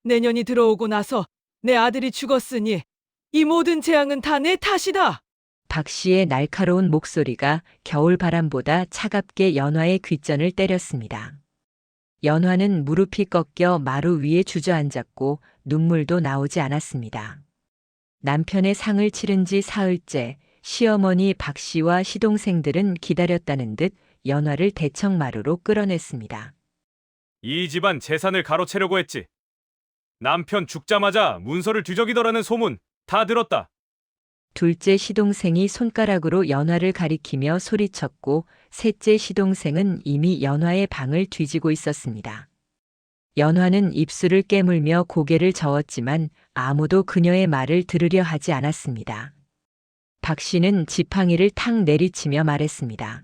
내년이 들어오고 나서 내 아들이 죽었으니 이 모든 재앙은 다 내 탓이다. 박 씨의 날카로운 목소리가 겨울 바람보다 차갑게 연화의 귓전을 때렸습니다. 연화는 무릎이 꺾여 마루 위에 주저앉았고 눈물도 나오지 않았습니다. 남편의 상을 치른 지 사흘째 시어머니 박 씨와 시동생들은 기다렸다는 듯 연화를 대청마루로 끌어냈습니다. 이 집안 재산을 가로채려고 했지. 남편 죽자마자 문서를 뒤적이더라는 소문 다 들었다. 둘째 시동생이 손가락으로 연화를 가리키며 소리쳤고 셋째 시동생은 이미 연화의 방을 뒤지고 있었습니다. 연화는 입술을 깨물며 고개를 저었지만 아무도 그녀의 말을 들으려 하지 않았습니다. 박 씨는 지팡이를 탁 내리치며 말했습니다.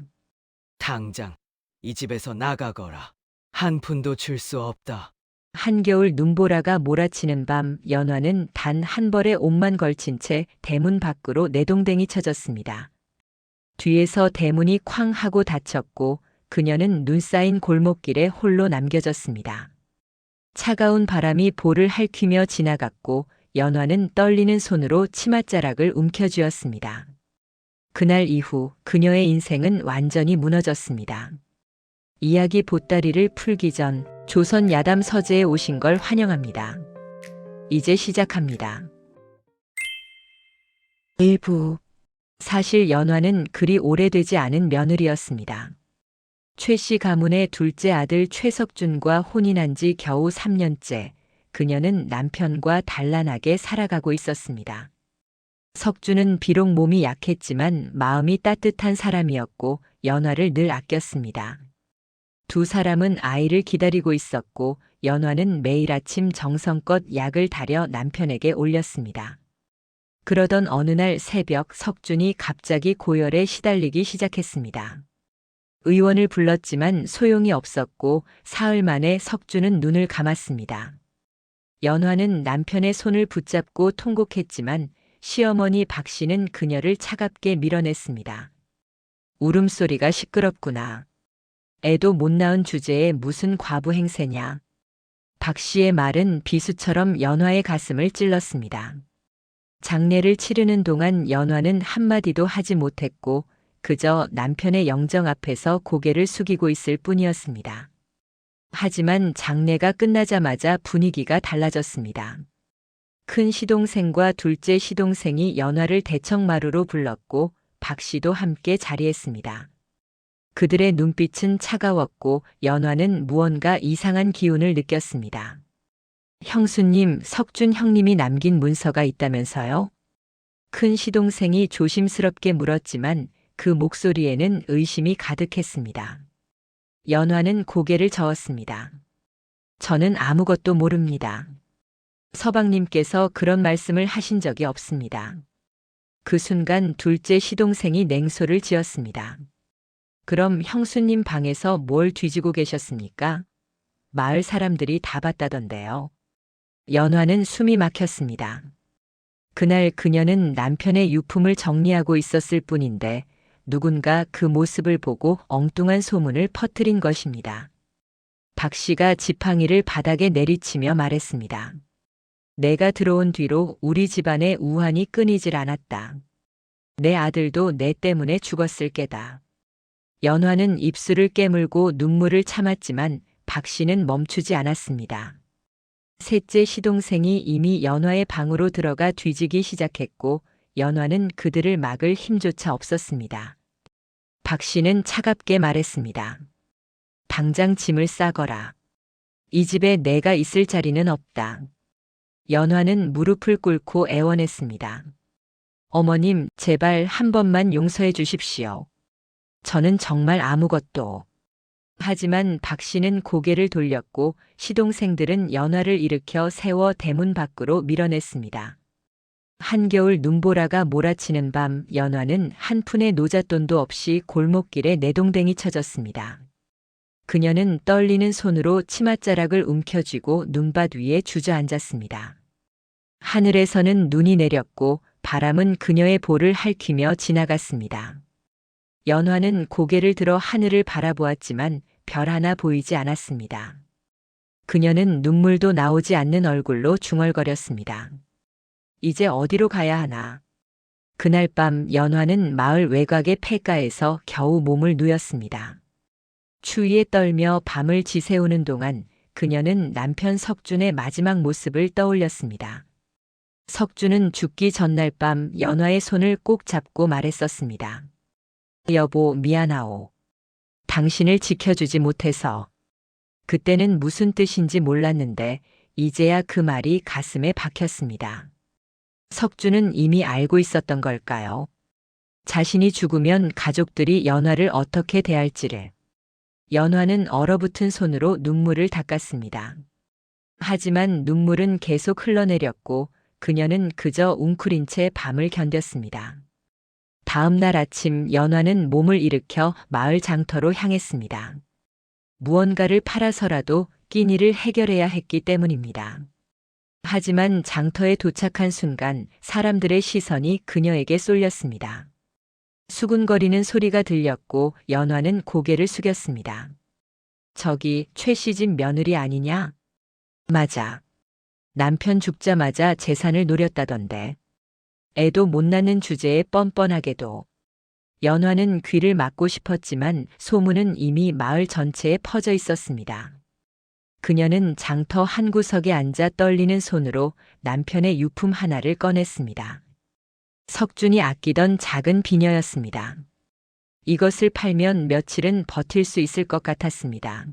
당장 이 집에서 나가거라. 한 푼도 줄 수 없다. 한겨울 눈보라가 몰아치는 밤 연화는 단 한 벌의 옷만 걸친 채 대문 밖으로 내동댕이 쳐졌습니다. 뒤에서 대문이 쾅 하고 닫혔고 그녀는 눈 쌓인 골목길에 홀로 남겨졌습니다. 차가운 바람이 볼을 핥히며 지나갔고 연화는 떨리는 손으로 치맛자락을 움켜쥐었습니다. 그날 이후 그녀의 인생은 완전히 무너졌습니다. 이야기 보따리를 풀기 전 조선 야담 서재에 오신 걸 환영합니다. 이제 시작합니다. 일부. 사실 연화는 그리 오래되지 않은 며느리였습니다. 최 씨 가문의 둘째 아들 최석준과 혼인한 지 겨우 3년째, 그녀는 남편과 단란하게 살아가고 있었습니다. 석준은 비록 몸이 약했지만 마음이 따뜻한 사람이었고 연화를 늘 아꼈습니다. 두 사람은 아이를 기다리고 있었고 연화는 매일 아침 정성껏 약을 달여 남편에게 올렸습니다. 그러던 어느 날 새벽 석준이 갑자기 고열에 시달리기 시작했습니다. 의원을 불렀지만 소용이 없었고 사흘 만에 석준은 눈을 감았습니다. 연화는 남편의 손을 붙잡고 통곡했지만 시어머니 박 씨는 그녀를 차갑게 밀어냈습니다. 울음소리가 시끄럽구나. 애도 못 낳은 주제에 무슨 과부 행세냐. 박 씨의 말은 비수처럼 연화의 가슴을 찔렀습니다. 장례를 치르는 동안 연화는 한마디도 하지 못했고 그저 남편의 영정 앞에서 고개를 숙이고 있을 뿐이었습니다. 하지만 장례가 끝나자마자 분위기가 달라졌습니다. 큰 시동생과 둘째 시동생이 연화를 대청마루로 불렀고 박 씨도 함께 자리했습니다. 그들의 눈빛은 차가웠고 연화는 무언가 이상한 기운을 느꼈습니다. 형수님, 석준 형님이 남긴 문서가 있다면서요? 큰 시동생이 조심스럽게 물었지만 그 목소리에는 의심이 가득했습니다. 연화는 고개를 저었습니다. 저는 아무것도 모릅니다. 서방님께서 그런 말씀을 하신 적이 없습니다. 그 순간 둘째 시동생이 냉소를 지었습니다. 그럼 형수님 방에서 뭘 뒤지고 계셨습니까? 마을 사람들이 다 봤다던데요. 연화는 숨이 막혔습니다. 그날 그녀는 남편의 유품을 정리하고 있었을 뿐인데 누군가 그 모습을 보고 엉뚱한 소문을 퍼뜨린 것입니다. 박 씨가 지팡이를 바닥에 내리치며 말했습니다. 내가 들어온 뒤로 우리 집안의 우환이 끊이질 않았다. 내 아들도 내 때문에 죽었을 게다. 연화는 입술을 깨물고 눈물을 참았지만 박 씨는 멈추지 않았습니다. 셋째 시동생이 이미 연화의 방으로 들어가 뒤지기 시작했고 연화는 그들을 막을 힘조차 없었습니다. 박 씨는 차갑게 말했습니다. 당장 짐을 싸거라. 이 집에 내가 있을 자리는 없다. 연화는 무릎을 꿇고 애원했습니다. 어머님, 제발 한 번만 용서해 주십시오. 저는 정말 아무것도. 하지만 박 씨는 고개를 돌렸고 시동생들은 연화를 일으켜 세워 대문 밖으로 밀어냈습니다. 한겨울 눈보라가 몰아치는 밤 연화는 한 푼의 노잣돈도 없이 골목길에 내동댕이 쳐졌습니다. 그녀는 떨리는 손으로 치맛자락을 움켜쥐고 눈밭 위에 주저앉았습니다. 하늘에서는 눈이 내렸고 바람은 그녀의 볼을 핥히며 지나갔습니다. 연화는 고개를 들어 하늘을 바라보았지만 별 하나 보이지 않았습니다. 그녀는 눈물도 나오지 않는 얼굴로 중얼거렸습니다. 이제 어디로 가야 하나? 그날 밤 연화는 마을 외곽의 폐가에서 겨우 몸을 누였습니다. 추위에 떨며 밤을 지새우는 동안 그녀는 남편 석준의 마지막 모습을 떠올렸습니다. 석준은 죽기 전날 밤 연화의 손을 꼭 잡고 말했었습니다. 여보, 미안하오. 당신을 지켜주지 못해서. 그때는 무슨 뜻인지 몰랐는데 이제야 그 말이 가슴에 박혔습니다. 석준은 이미 알고 있었던 걸까요? 자신이 죽으면 가족들이 연화를 어떻게 대할지를. 연화는 얼어붙은 손으로 눈물을 닦았습니다. 하지만 눈물은 계속 흘러내렸고 그녀는 그저 웅크린 채 밤을 견뎠습니다. 다음 날 아침 연화는 몸을 일으켜 마을 장터로 향했습니다. 무언가를 팔아서라도 끼니를 해결해야 했기 때문입니다. 하지만 장터에 도착한 순간 사람들의 시선이 그녀에게 쏠렸습니다. 수군거리는 소리가 들렸고 연화는 고개를 숙였습니다. 저기 최 씨 집 며느리 아니냐? 맞아. 남편 죽자마자 재산을 노렸다던데. 애도 못 낳는 주제에 뻔뻔하게도. 연화는 귀를 막고 싶었지만 소문은 이미 마을 전체에 퍼져 있었습니다. 그녀는 장터 한 구석에 앉아 떨리는 손으로 남편의 유품 하나를 꺼냈습니다. 석준이 아끼던 작은 비녀였습니다. 이것을 팔면 며칠은 버틸 수 있을 것 같았습니다.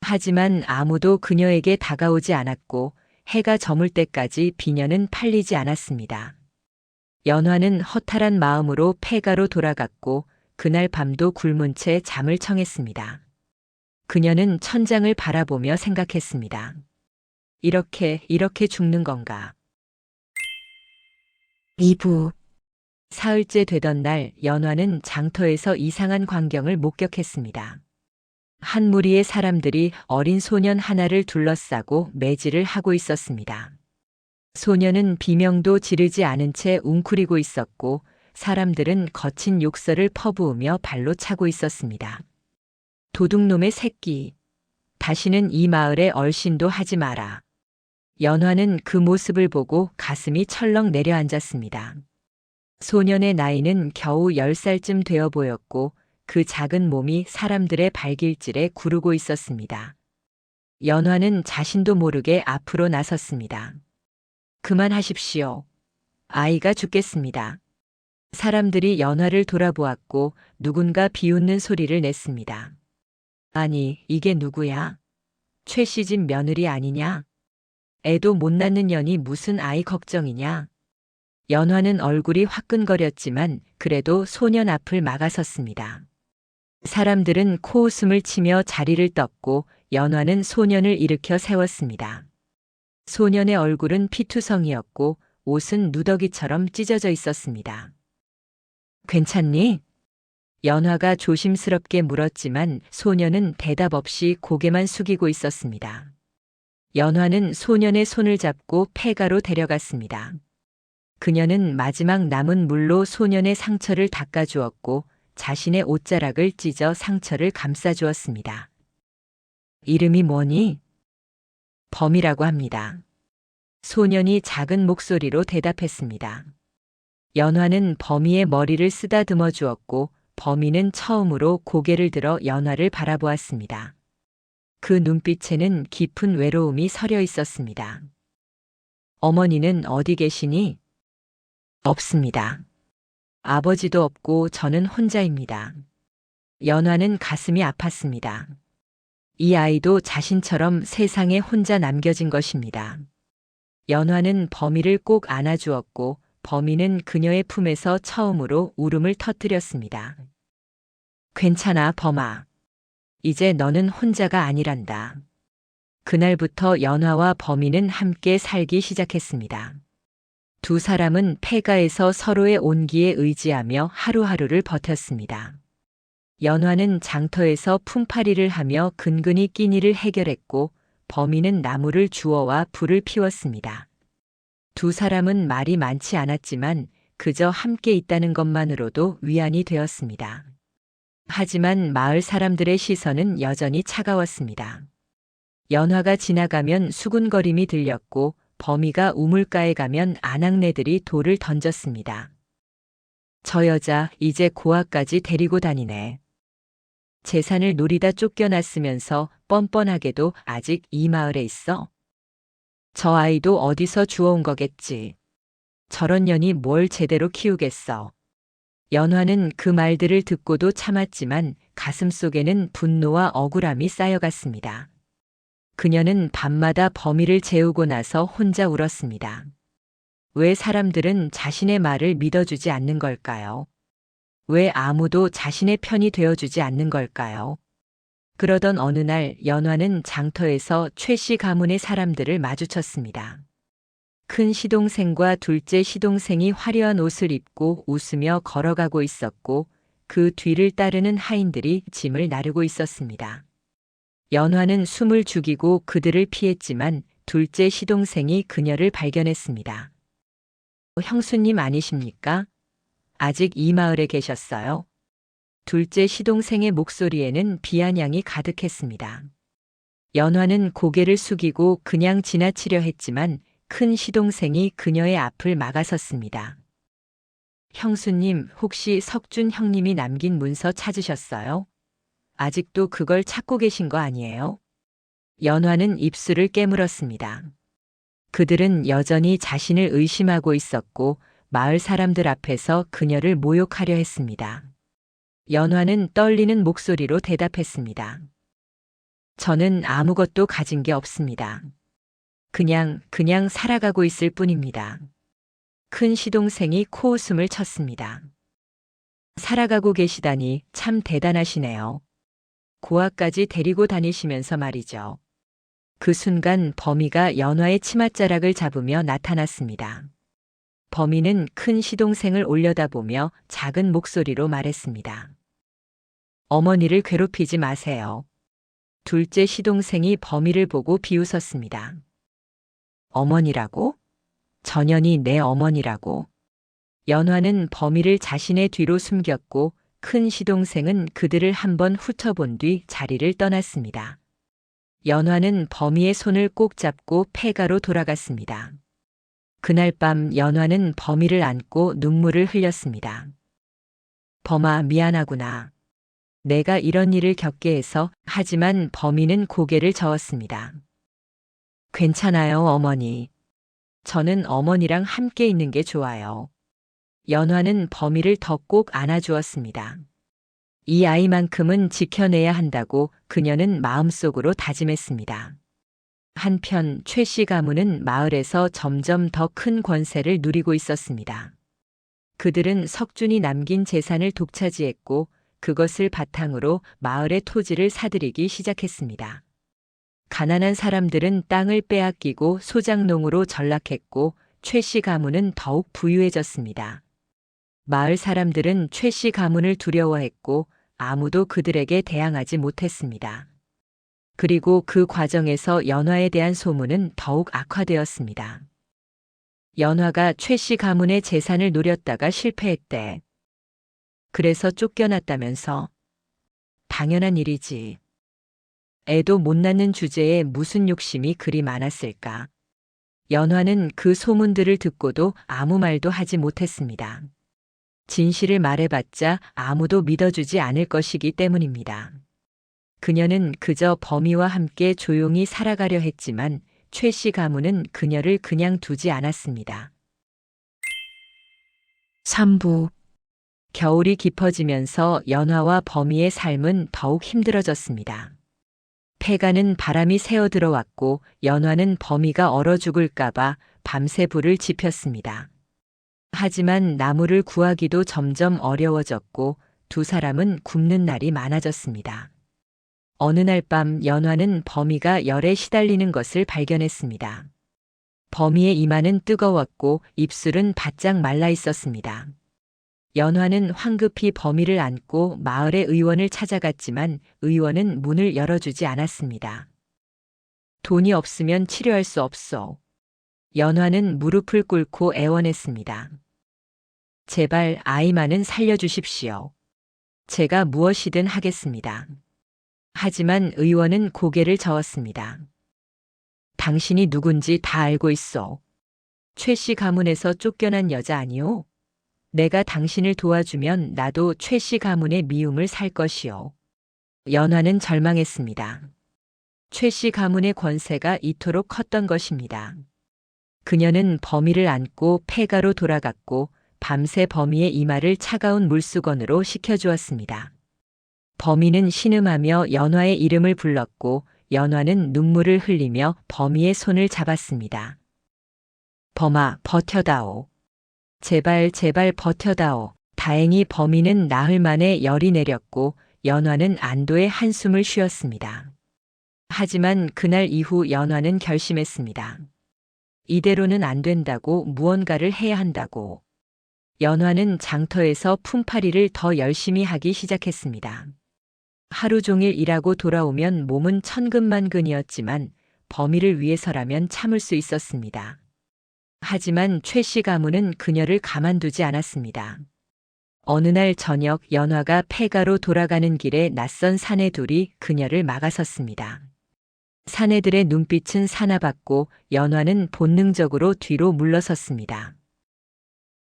하지만 아무도 그녀에게 다가오지 않았고 해가 저물 때까지 비녀는 팔리지 않았습니다. 연화는 허탈한 마음으로 폐가로 돌아갔고 그날 밤도 굶은 채 잠을 청했습니다. 그녀는 천장을 바라보며 생각했습니다. 이렇게 죽는 건가? 2부. 사흘째 되던 날 연화는 장터에서 이상한 광경을 목격했습니다. 한 무리의 사람들이 어린 소년 하나를 둘러싸고 매질을 하고 있었습니다. 소년은 비명도 지르지 않은 채 웅크리고 있었고 사람들은 거친 욕설을 퍼부으며 발로 차고 있었습니다. 도둑놈의 새끼. 다시는 이 마을에 얼씬도 하지 마라. 연화는 그 모습을 보고 가슴이 철렁 내려앉았습니다. 소년의 나이는 겨우 10살쯤 되어 보였고 그 작은 몸이 사람들의 발길질에 구르고 있었습니다. 연화는 자신도 모르게 앞으로 나섰습니다. 그만하십시오. 아이가 죽겠습니다. 사람들이 연화를 돌아보았고 누군가 비웃는 소리를 냈습니다. 아니, 이게 누구야? 최 씨 집 며느리 아니냐? 애도 못 낳는 년이 무슨 아이 걱정이냐? 연화는 얼굴이 화끈거렸지만 그래도 소년 앞을 막아섰습니다. 사람들은 코웃음을 치며 자리를 떴고 연화는 소년을 일으켜 세웠습니다. 소년의 얼굴은 피투성이었고 옷은 누더기처럼 찢어져 있었습니다. 괜찮니? 연화가 조심스럽게 물었지만 소년은 대답 없이 고개만 숙이고 있었습니다. 연화는 소년의 손을 잡고 폐가로 데려갔습니다. 그녀는 마지막 남은 물로 소년의 상처를 닦아주었고 자신의 옷자락을 찢어 상처를 감싸주었습니다. 이름이 뭐니? 범이라고 합니다. 소년이 작은 목소리로 대답했습니다. 연화는 범이의 머리를 쓰다듬어 주었고 범이는 처음으로 고개를 들어 연화를 바라보았습니다. 그 눈빛에는 깊은 외로움이 서려 있었습니다. 어머니는 어디 계시니? 없습니다. 아버지도 없고 저는 혼자입니다. 연화는 가슴이 아팠습니다. 이 아이도 자신처럼 세상에 혼자 남겨진 것입니다. 연화는 범이를 꼭 안아주었고 범이는 그녀의 품에서 처음으로 울음을 터뜨렸습니다. 괜찮아, 범아. 이제 너는 혼자가 아니란다. 그날부터 연화와 범이는 함께 살기 시작했습니다. 두 사람은 폐가에서 서로의 온기에 의지하며 하루하루를 버텼습니다. 연화는 장터에서 품팔이를 하며 근근히 끼니를 해결했고 범이는 나무를 주워와 불을 피웠습니다. 두 사람은 말이 많지 않았지만 그저 함께 있다는 것만으로도 위안이 되었습니다. 하지만 마을 사람들의 시선은 여전히 차가웠습니다. 연화가 지나가면 수군거림이 들렸고 범이가 우물가에 가면 아낙네들이 돌을 던졌습니다. 저 여자 이제 고아까지 데리고 다니네. 재산을 노리다 쫓겨났으면서 뻔뻔하게도 아직 이 마을에 있어? 저 아이도 어디서 주워온 거겠지. 저런 년이 뭘 제대로 키우겠어. 연화는 그 말들을 듣고도 참았지만 가슴속에는 분노와 억울함이 쌓여갔습니다. 그녀는 밤마다 범이를 재우고 나서 혼자 울었습니다. 왜 사람들은 자신의 말을 믿어주지 않는 걸까요? 왜 아무도 자신의 편이 되어주지 않는 걸까요? 그러던 어느 날 연화는 장터에서 최 씨 가문의 사람들을 마주쳤습니다. 큰 시동생과 둘째 시동생이 화려한 옷을 입고 웃으며 걸어가고 있었고 그 뒤를 따르는 하인들이 짐을 나르고 있었습니다. 연화는 숨을 죽이고 그들을 피했지만 둘째 시동생이 그녀를 발견했습니다. 형수님 아니십니까? 아직 이 마을에 계셨어요? 둘째 시동생의 목소리에는 비아냥이 가득했습니다. 연화는 고개를 숙이고 그냥 지나치려 했지만 큰 시동생이 그녀의 앞을 막아섰습니다. 형수님, 혹시 석준 형님이 남긴 문서 찾으셨어요? 아직도 그걸 찾고 계신 거 아니에요? 연화는 입술을 깨물었습니다. 그들은 여전히 자신을 의심하고 있었고 마을 사람들 앞에서 그녀를 모욕하려 했습니다. 연화는 떨리는 목소리로 대답했습니다. 저는 아무것도 가진 게 없습니다. 그냥 살아가고 있을 뿐입니다. 큰 시동생이 코웃음을 쳤습니다. 살아가고 계시다니 참 대단하시네요. 고아까지 데리고 다니시면서 말이죠. 그 순간 범이가 연화의 치맛자락을 잡으며 나타났습니다. 범이는 큰 시동생을 올려다보며 작은 목소리로 말했습니다. 어머니를 괴롭히지 마세요. 둘째 시동생이 범이를 보고 비웃었습니다. 어머니라고? 전현이 내 어머니라고. 연화는 범이를 자신의 뒤로 숨겼고 큰 시동생은 그들을 한번 훑어본 뒤 자리를 떠났습니다. 연화는 범이의 손을 꼭 잡고 폐가로 돌아갔습니다. 그날 밤 연화는 범이를 안고 눈물을 흘렸습니다. 범아, 미안하구나. 내가 이런 일을 겪게 해서. 하지만 범이는 고개를 저었습니다. 괜찮아요, 어머니. 저는 어머니랑 함께 있는 게 좋아요. 연화는 범이를 더 꼭 안아주었습니다. 이 아이만큼은 지켜내야 한다고 그녀는 마음속으로 다짐했습니다. 한편 최 씨 가문은 마을에서 점점 더 큰 권세를 누리고 있었습니다. 그들은 석준이 남긴 재산을 독차지했고 그것을 바탕으로 마을의 토지를 사들이기 시작했습니다. 가난한 사람들은 땅을 빼앗기고 소작농으로 전락했고 최 씨 가문은 더욱 부유해졌습니다. 마을 사람들은 최 씨 가문을 두려워했고 아무도 그들에게 대항하지 못했습니다. 그리고 그 과정에서 연화에 대한 소문은 더욱 악화되었습니다. 연화가 최 씨 가문의 재산을 노렸다가 실패했대. 그래서 쫓겨났다면서. 당연한 일이지. 애도 못 낳는 주제에 무슨 욕심이 그리 많았을까. 연화는 그 소문들을 듣고도 아무 말도 하지 못했습니다. 진실을 말해봤자 아무도 믿어주지 않을 것이기 때문입니다. 그녀는 그저 범이와 함께 조용히 살아가려 했지만 최 씨 가문은 그녀를 그냥 두지 않았습니다. 3부. 겨울이 깊어지면서 연화와 범이의 삶은 더욱 힘들어졌습니다. 폐가는 바람이 새어 들어왔고 연화는 범이가 얼어 죽을까봐 밤새 불을 지폈습니다. 하지만 나무를 구하기도 점점 어려워졌고 두 사람은 굶는 날이 많아졌습니다. 어느 날 밤 연화는 범이가 열에 시달리는 것을 발견했습니다. 범이의 이마는 뜨거웠고 입술은 바짝 말라 있었습니다. 연화는 황급히 범이를 안고 마을의 의원을 찾아갔지만 의원은 문을 열어주지 않았습니다. 돈이 없으면 치료할 수 없어. 연화는 무릎을 꿇고 애원했습니다. 제발 아이만은 살려주십시오. 제가 무엇이든 하겠습니다. 하지만 의원은 고개를 저었습니다. 당신이 누군지 다 알고 있어. 최 씨 가문에서 쫓겨난 여자 아니오? 내가 당신을 도와주면 나도 최 씨 가문의 미움을 살 것이오. 연화는 절망했습니다. 최 씨 가문의 권세가 이토록 컸던 것입니다. 그녀는 범위를 안고 폐가로 돌아갔고 밤새 범위의 이마를 차가운 물수건으로 식혀주었습니다. 범위는 신음하며 연화의 이름을 불렀고 연화는 눈물을 흘리며 범위의 손을 잡았습니다. 범아, 버텨다오. 제발 제발 버텨다오. 다행히 범위는 나흘 만에 열이 내렸고 연화는 안도의 한숨을 쉬었습니다. 하지만 그날 이후 연화는 결심했습니다. 이대로는 안 된다고, 무언가를 해야 한다고. 연화는 장터에서 품팔이를 더 열심히 하기 시작했습니다. 하루 종일 일하고 돌아오면 몸은 천근만근이었지만 범위를 위해서라면 참을 수 있었습니다. 하지만 최 씨 가문은 그녀를 가만두지 않았습니다. 어느 날 저녁 연화가 폐가로 돌아가는 길에 낯선 사내 둘이 그녀를 막아섰습니다. 사내들의 눈빛은 사나봤고 연화는 본능적으로 뒤로 물러섰습니다.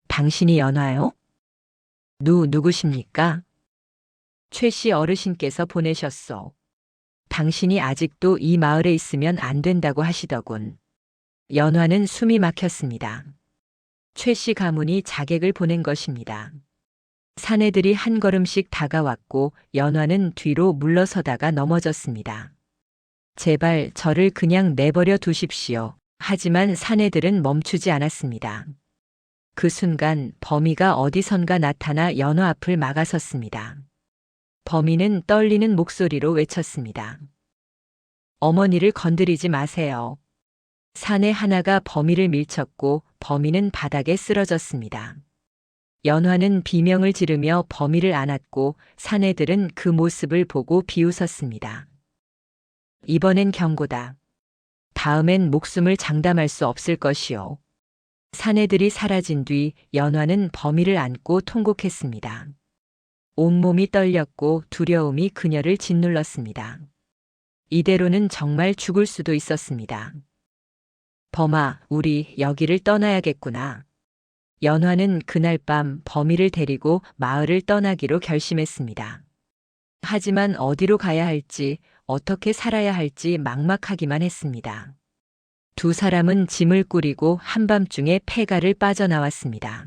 당신이 연화요? 누구십니까? 최 씨 어르신께서 보내셨소. 당신이 아직도 이 마을에 있으면 안 된다고 하시더군. 연화는 숨이 막혔습니다. 최 씨 가문이 자객을 보낸 것입니다. 사내들이 한 걸음씩 다가왔고 연화는 뒤로 물러서다가 넘어졌습니다. 제발 저를 그냥 내버려 두십시오. 하지만 사내들은 멈추지 않았습니다. 그 순간 범위가 어디선가 나타나 연화 앞을 막아섰습니다. 범위는 떨리는 목소리로 외쳤습니다. 어머니를 건드리지 마세요. 사내 하나가 범위를 밀쳤고 범위는 바닥에 쓰러졌습니다. 연화는 비명을 지르며 범위를 안았고 사내들은 그 모습을 보고 비웃었습니다. 이번엔 경고다. 다음엔 목숨을 장담할 수 없을 것이오. 사내들이 사라진 뒤 연화는 범위를 안고 통곡했습니다. 온몸이 떨렸고 두려움이 그녀를 짓눌렀습니다. 이대로는 정말 죽을 수도 있었습니다. 범아, 우리 여기를 떠나야겠구나. 연화는 그날 밤 범위를 데리고 마을을 떠나기로 결심했습니다. 하지만 어디로 가야 할지, 어떻게 살아야 할지 막막하기만 했습니다. 두 사람은 짐을 꾸리고 한밤중에 폐가를 빠져나왔습니다.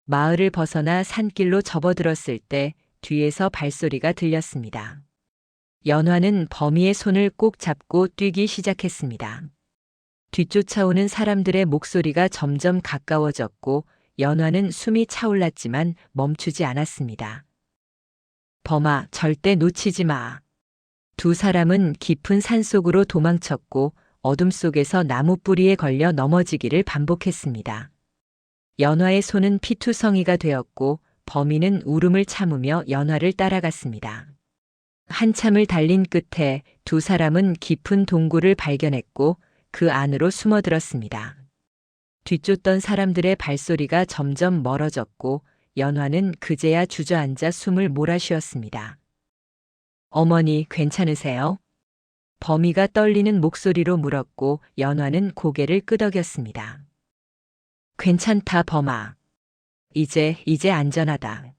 마을을 벗어나 산길로 접어들었을 때 뒤에서 발소리가 들렸습니다. 연화는 범위의 손을 꼭 잡고 뛰기 시작했습니다. 뒤쫓아오는 사람들의 목소리가 점점 가까워졌고 연화는 숨이 차올랐지만 멈추지 않았습니다. 범아, 절대 놓치지 마. 두 사람은 깊은 산속으로 도망쳤고 어둠 속에서 나무 뿌리에 걸려 넘어지기를 반복했습니다. 연화의 손은 피투성이가 되었고 범위는 울음을 참으며 연화를 따라갔습니다. 한참을 달린 끝에 두 사람은 깊은 동굴을 발견했고 그 안으로 숨어들었습니다. 뒤쫓던 사람들의 발소리가 점점 멀어졌고 연화는 그제야 주저앉아 숨을 몰아쉬었습니다. 어머니, 괜찮으세요? 범위가 떨리는 목소리로 물었고 연화는 고개를 끄덕였습니다. 괜찮다, 범아. 이제 안전하다.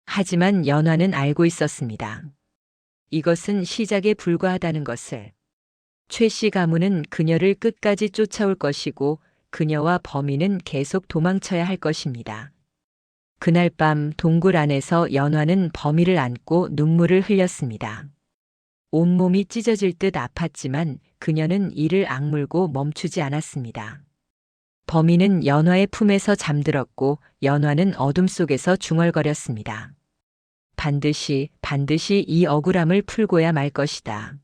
하지만 연화는 알고 있었습니다. 이것은 시작에 불과하다는 것을. 최 씨 가문은 그녀를 끝까지 쫓아올 것이고 그녀와 범인은 계속 도망쳐야 할 것입니다. 그날 밤 동굴 안에서 연화는 범위를 안고 눈물을 흘렸습니다. 온몸이 찢어질 듯 아팠지만 그녀는 이를 악물고 멈추지 않았습니다. 범인은 연화의 품에서 잠들었고 연화는 어둠 속에서 중얼거렸습니다. 반드시 이 억울함을 풀고야 말 것이다.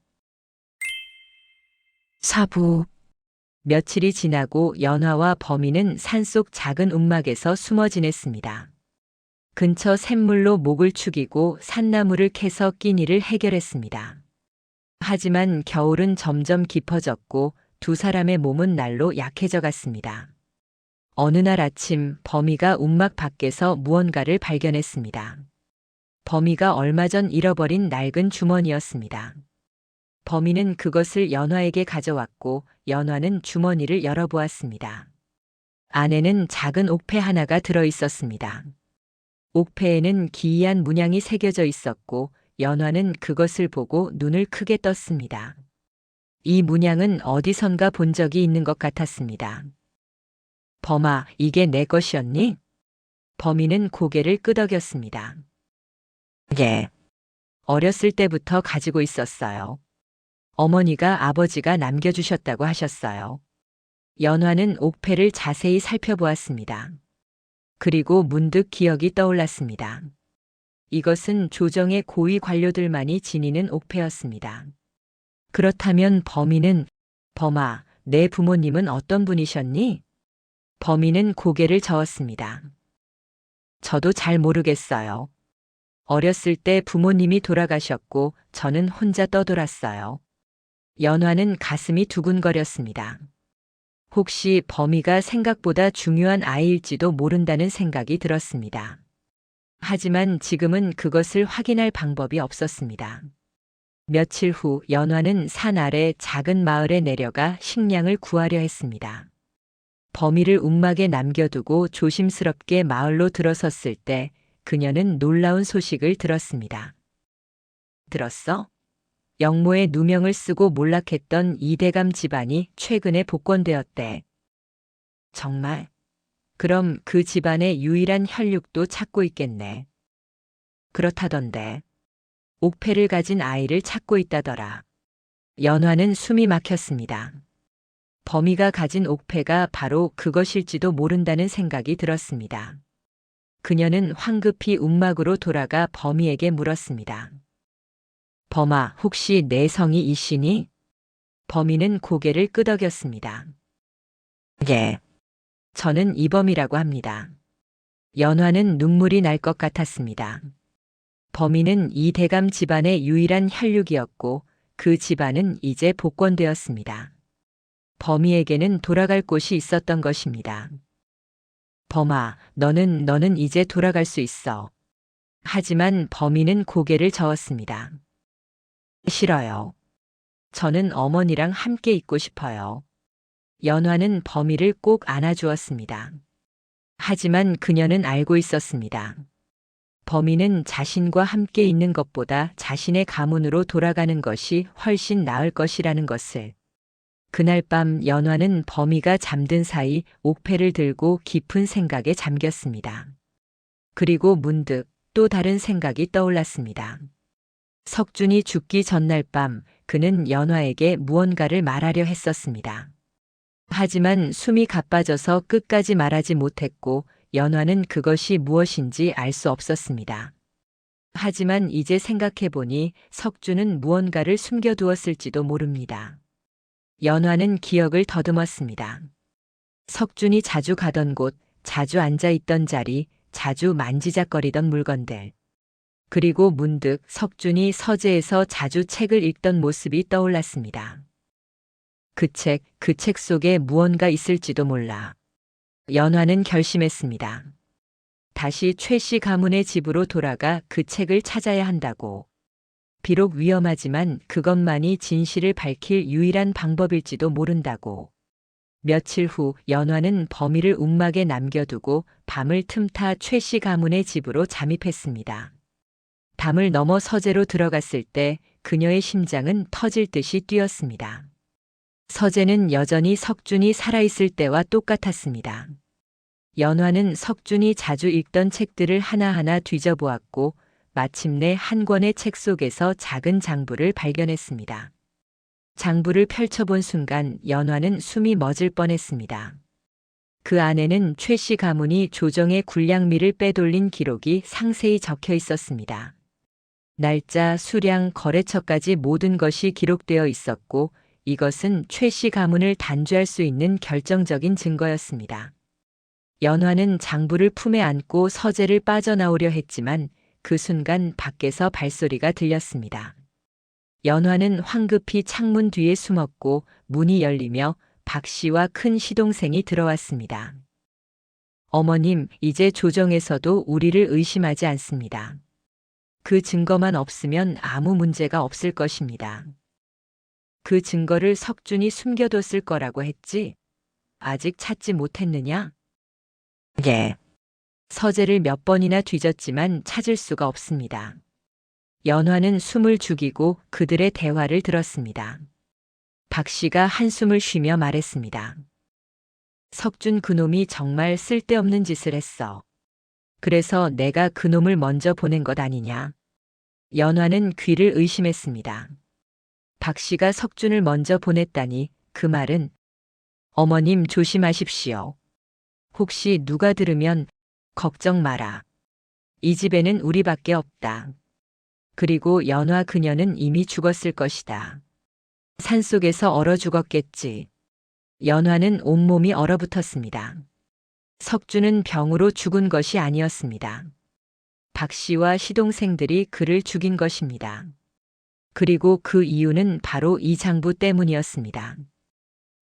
사부. 며칠이 지나고 연화와 범인은 산속 작은 움막에서 숨어 지냈습니다. 근처 샘물로 목을 축이고 산나무를 캐서 끼니를 해결했습니다. 하지만 겨울은 점점 깊어졌고 두 사람의 몸은 날로 약해져 갔습니다. 어느 날 아침 범이가 움막 밖에서 무언가를 발견했습니다. 범이가 얼마 전 잃어버린 낡은 주머니였습니다. 범인은 그것을 연화에게 가져왔고 연화는 주머니를 열어보았습니다. 안에는 작은 옥패 하나가 들어 있었습니다. 옥패에는 기이한 문양이 새겨져 있었고 연화는 그것을 보고 눈을 크게 떴습니다. 이 문양은 어디선가 본 적이 있는 것 같았습니다. 범아, 이게 내 것이었니? 범인은 고개를 끄덕였습니다. 예. 어렸을 때부터 가지고 있었어요. 어머니가 아버지가 남겨주셨다고 하셨어요. 연화는 옥패를 자세히 살펴보았습니다. 그리고 문득 기억이 떠올랐습니다. 이것은 조정의 고위 관료들만이 지니는 옥패였습니다. 그렇다면 범인은, 범아, 내 부모님은 어떤 분이셨니? 범인은 고개를 저었습니다. 저도 잘 모르겠어요. 어렸을 때 부모님이 돌아가셨고 저는 혼자 떠돌았어요. 연화는 가슴이 두근거렸습니다. 혹시 범이가 생각보다 중요한 아이일지도 모른다는 생각이 들었습니다. 하지만 지금은 그것을 확인할 방법이 없었습니다. 며칠 후 연화는 산 아래 작은 마을에 내려가 식량을 구하려 했습니다. 범이를 움막에 남겨두고 조심스럽게 마을로 들어섰을 때 그녀는 놀라운 소식을 들었습니다. 들었어? 영모의 누명을 쓰고 몰락했던 이대감 집안이 최근에 복권되었대. 정말? 그럼 그 집안의 유일한 혈육도 찾고 있겠네. 그렇다던데. 옥패를 가진 아이를 찾고 있다더라. 연화는 숨이 막혔습니다. 범이가 가진 옥패가 바로 그것일지도 모른다는 생각이 들었습니다. 그녀는 황급히 움막으로 돌아가 범이에게 물었습니다. 범아, 혹시 내 성이 이씨니? 범이는 고개를 끄덕였습니다. 예. 저는 이범이라고 합니다. 연화는 눈물이 날 것 같았습니다. 범이는 이대감 집안의 유일한 혈육이었고 그 집안은 이제 복권되었습니다. 범이에게는 돌아갈 곳이 있었던 것입니다. 범아, 너는 이제 돌아갈 수 있어. 하지만 범이는 고개를 저었습니다. 싫어요. 저는 어머니랑 함께 있고 싶어요. 연화는 범이를 꼭 안아주었습니다. 하지만 그녀는 알고 있었습니다. 범이는 자신과 함께 있는 것보다 자신의 가문으로 돌아가는 것이 훨씬 나을 것이라는 것을. 그날 밤 연화는 범이가 잠든 사이 옥패를 들고 깊은 생각에 잠겼습니다. 그리고 문득 또 다른 생각이 떠올랐습니다. 석준이 죽기 전날 밤 그는 연화에게 무언가를 말하려 했었습니다. 하지만 숨이 가빠져서 끝까지 말하지 못했고 연화는 그것이 무엇인지 알 수 없었습니다. 하지만 이제 생각해보니 석준은 무언가를 숨겨두었을지도 모릅니다. 연화는 기억을 더듬었습니다. 석준이 자주 가던 곳, 자주 앉아있던 자리, 자주 만지작거리던 물건들. 그리고 문득 석준이 서재에서 자주 책을 읽던 모습이 떠올랐습니다. 그 책 속에 무언가 있을지도 몰라. 연화는 결심했습니다. 다시 최 씨 가문의 집으로 돌아가 그 책을 찾아야 한다고. 비록 위험하지만 그것만이 진실을 밝힐 유일한 방법일지도 모른다고. 며칠 후 연화는 범이를 움막에 남겨두고 밤을 틈타 최 씨 가문의 집으로 잠입했습니다. 담을 넘어 서재로 들어갔을 때 그녀의 심장은 터질 듯이 뛰었습니다. 서재는 여전히 석준이 살아있을 때와 똑같았습니다. 연화는 석준이 자주 읽던 책들을 하나하나 뒤져보았고 마침내 한 권의 책 속에서 작은 장부를 발견했습니다. 장부를 펼쳐본 순간 연화는 숨이 멎을 뻔했습니다. 그 안에는 최 씨 가문이 조정의 군량미를 빼돌린 기록이 상세히 적혀 있었습니다. 날짜, 수량, 거래처까지 모든 것이 기록되어 있었고 이것은 최 씨 가문을 단죄할 수 있는 결정적인 증거였습니다. 연화는 장부를 품에 안고 서재를 빠져나오려 했지만 그 순간 밖에서 발소리가 들렸습니다. 연화는 황급히 창문 뒤에 숨었고 문이 열리며 박 씨와 큰 시동생이 들어왔습니다. 어머님, 이제 조정에서도 우리를 의심하지 않습니다. 그 증거만 없으면 아무 문제가 없을 것입니다. 그 증거를 석준이 숨겨뒀을 거라고 했지. 아직 찾지 못했느냐? 예. 서재를 몇 번이나 뒤졌지만 찾을 수가 없습니다. 연화는 숨을 죽이고 그들의 대화를 들었습니다. 박 씨가 한숨을 쉬며 말했습니다. 석준 그놈이 정말 쓸데없는 짓을 했어. 그래서 내가 그놈을 먼저 보낸 것 아니냐? 연화는 귀를 의심했습니다. 박 씨가 석준을 먼저 보냈다니 그 말은 어머님 조심하십시오. 혹시 누가 들으면 걱정 마라. 이 집에는 우리밖에 없다. 그리고 연화 그녀는 이미 죽었을 것이다. 산속에서 얼어 죽었겠지. 연화는 온몸이 얼어붙었습니다. 석준은 병으로 죽은 것이 아니었습니다. 박 씨와 시동생들이 그를 죽인 것입니다. 그리고 그 이유는 바로 이 장부 때문이었습니다.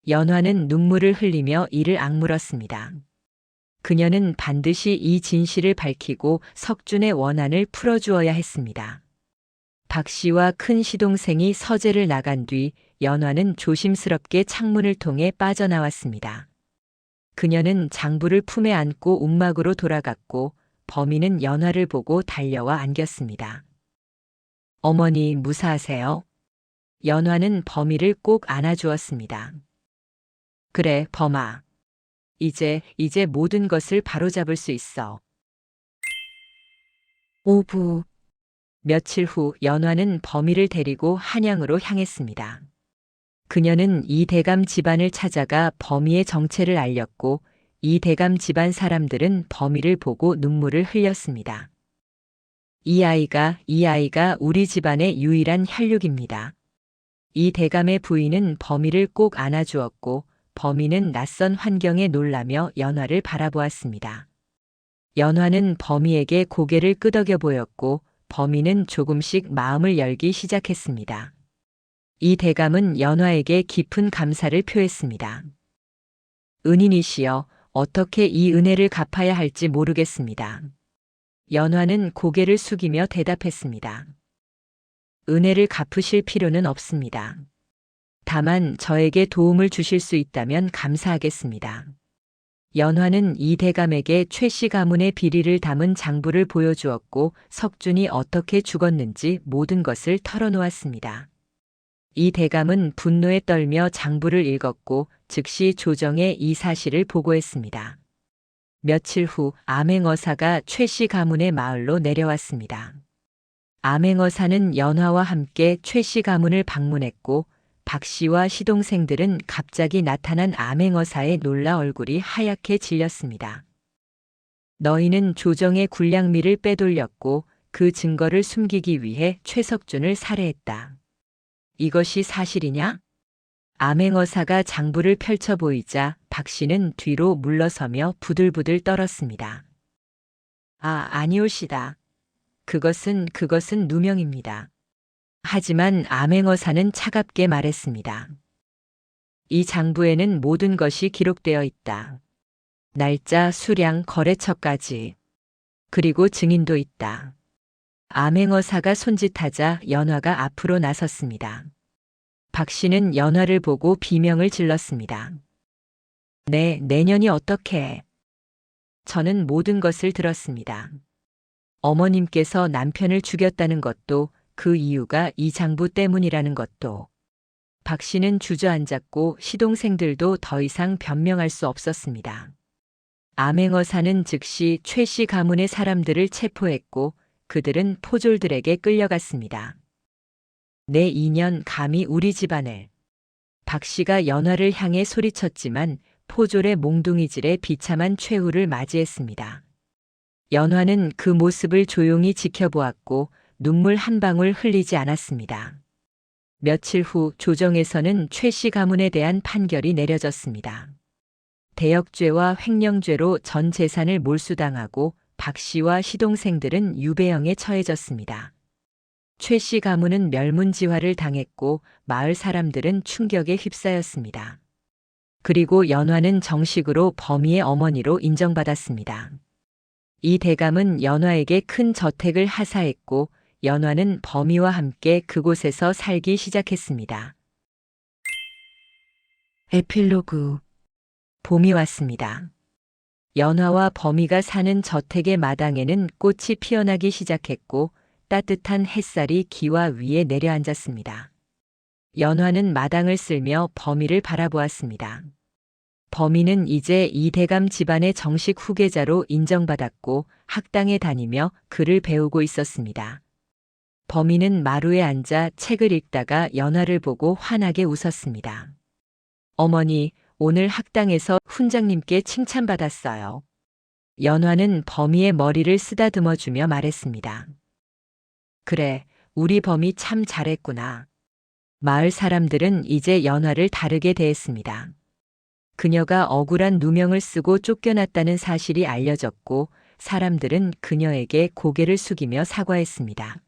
연화는 눈물을 흘리며 이를 악물었습니다. 그녀는 반드시 이 진실을 밝히고 석준의 원한을 풀어주어야 했습니다. 박 씨와 큰 시동생이 서재를 나간 뒤 연화는 조심스럽게 창문을 통해 빠져나왔습니다. 그녀는 장부를 품에 안고 움막으로 돌아갔고 범인은 연화를 보고 달려와 안겼습니다. 어머니 무사하세요? 연화는 범이를 꼭 안아주었습니다. 그래, 범아. 이제 모든 것을 바로잡을 수 있어. 오부. 며칠 후 연화는 범이를 데리고 한양으로 향했습니다. 그녀는 이대감 집안을 찾아가 범이의 정체를 알렸고 이대감 집안 사람들은 범이를 보고 눈물을 흘렸습니다. 이 아이가 우리 집안의 유일한 혈육입니다. 이대감의 부인은 범이를 꼭 안아주었고 범이는 낯선 환경에 놀라며 연화를 바라보았습니다. 연화는 범이에게 고개를 끄덕여 보였고 범이는 조금씩 마음을 열기 시작했습니다. 이 대감은 연화에게 깊은 감사를 표했습니다. 은인이시여, 어떻게 이 은혜를 갚아야 할지 모르겠습니다. 연화는 고개를 숙이며 대답했습니다. 은혜를 갚으실 필요는 없습니다. 다만 저에게 도움을 주실 수 있다면 감사하겠습니다. 연화는 이 대감에게 최씨 가문의 비리를 담은 장부를 보여주었고 석준이 어떻게 죽었는지 모든 것을 털어놓았습니다. 이 대감은 분노에 떨며 장부를 읽었고 즉시 조정에 이 사실을 보고했습니다. 며칠 후 암행어사가 최씨 가문의 마을로 내려왔습니다. 암행어사는 연화와 함께 최씨 가문을 방문했고 박 씨와 시동생들은 갑자기 나타난 암행어사에 놀라 얼굴이 하얗게 질렸습니다. 너희는 조정의 군량미를 빼돌렸고 그 증거를 숨기기 위해 최석준을 살해했다. 이것이 사실이냐? 암행어사가 장부를 펼쳐 보이자 박 씨는 뒤로 물러서며 부들부들 떨었습니다. 아니오시다. 그것은 누명입니다. 하지만 암행어사는 차갑게 말했습니다. 이 장부에는 모든 것이 기록되어 있다. 날짜, 수량, 거래처까지. 그리고 증인도 있다. 암행어사가 손짓하자 연화가 앞으로 나섰습니다. 박 씨는 연화를 보고 비명을 질렀습니다. 내년이 어떻게 해? 저는 모든 것을 들었습니다. 어머님께서 남편을 죽였다는 것도 그 이유가 이 장부 때문이라는 것도. 박 씨는 주저앉았고 시동생들도 더 이상 변명할 수 없었습니다. 암행어사는 즉시 최씨 가문의 사람들을 체포했고 그들은 포졸들에게 끌려갔습니다. 내 인연 감히 우리 집안을. 박 씨가 연화를 향해 소리쳤지만 포졸의 몽둥이질에 비참한 최후를 맞이했습니다. 연화는 그 모습을 조용히 지켜보았고 눈물 한 방울 흘리지 않았습니다. 며칠 후 조정에서는 최씨 가문에 대한 판결이 내려졌습니다. 대역죄와 횡령죄로 전 재산을 몰수당하고 박 씨와 시동생들은 유배형에 처해졌습니다. 최씨 가문은 멸문지화를 당했고 마을 사람들은 충격에 휩싸였습니다. 그리고 연화는 정식으로 범이의 어머니로 인정받았습니다. 이 대감은 연화에게 큰 저택을 하사했고 연화는 범이와 함께 그곳에서 살기 시작했습니다. 에필로그. 봄이 왔습니다. 연화와 범이가 사는 저택의 마당에는 꽃이 피어나기 시작했고 따뜻한 햇살이 기와 위에 내려앉았습니다. 연화는 마당을 쓸며 범이를 바라보았습니다. 범이는 이제 이대감 집안의 정식 후계자로 인정받았고 학당에 다니며 글을 배우고 있었습니다. 범이는 마루에 앉아 책을 읽다가 연화를 보고 환하게 웃었습니다. 어머니, 오늘 학당에서 훈장님께 칭찬받았어요. 연화는 범이의 머리를 쓰다듬어 주며 말했습니다. 그래, 우리 범이 참 잘했구나. 마을 사람들은 이제 연화를 다르게 대했습니다. 그녀가 억울한 누명을 쓰고 쫓겨났다는 사실이 알려졌고 사람들은 그녀에게 고개를 숙이며 사과했습니다.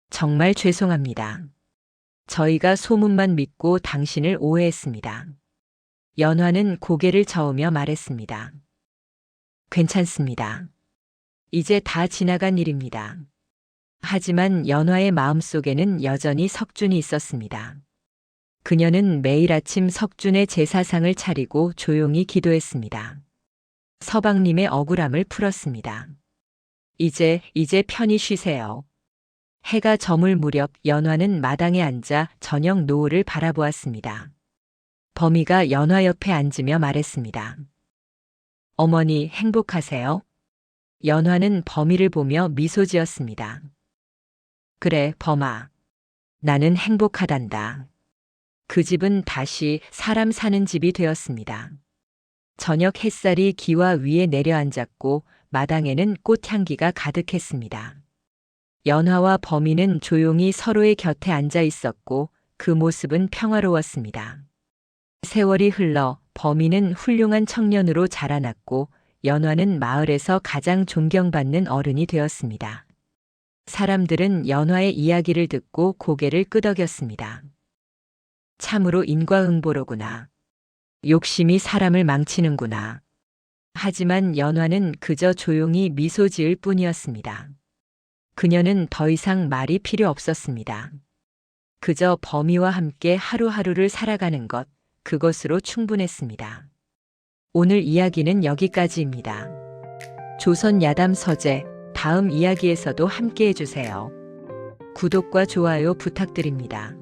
정말 죄송합니다. 저희가 소문만 믿고 당신을 오해했습니다. 연화는 고개를 저으며 말했습니다. 괜찮습니다. 이제 다 지나간 일입니다. 하지만 연화의 마음속에는 여전히 석준이 있었습니다. 그녀는 매일 아침 석준의 제사상을 차리고 조용히 기도했습니다. 서방님의 억울함을 풀었습니다. 이제 편히 쉬세요. 해가 저물 무렵 연화는 마당에 앉아 저녁 노을을 바라보았습니다. 범이가 연화 옆에 앉으며 말했습니다. 어머니 행복하세요? 연화는 범이를 보며 미소 지었습니다. 그래, 범아. 나는 행복하단다. 그 집은 다시 사람 사는 집이 되었습니다. 저녁 햇살이 기와 위에 내려앉았고 마당에는 꽃향기가 가득했습니다. 연화와 범이는 조용히 서로의 곁에 앉아 있었고 그 모습은 평화로웠습니다. 세월이 흘러 범이는 훌륭한 청년으로 자라났고 연화는 마을에서 가장 존경받는 어른이 되었습니다. 사람들은 연화의 이야기를 듣고 고개를 끄덕였습니다. 참으로 인과응보로구나. 욕심이 사람을 망치는구나. 하지만 연화는 그저 조용히 미소 지을 뿐이었습니다. 그녀는 더 이상 말이 필요 없었습니다. 그저 범이와 함께 하루하루를 살아가는 것, 그것으로 충분했습니다. 오늘 이야기는 여기까지입니다. 조선 야담 서재, 다음 이야기에서도 함께 해주세요. 구독과 좋아요 부탁드립니다.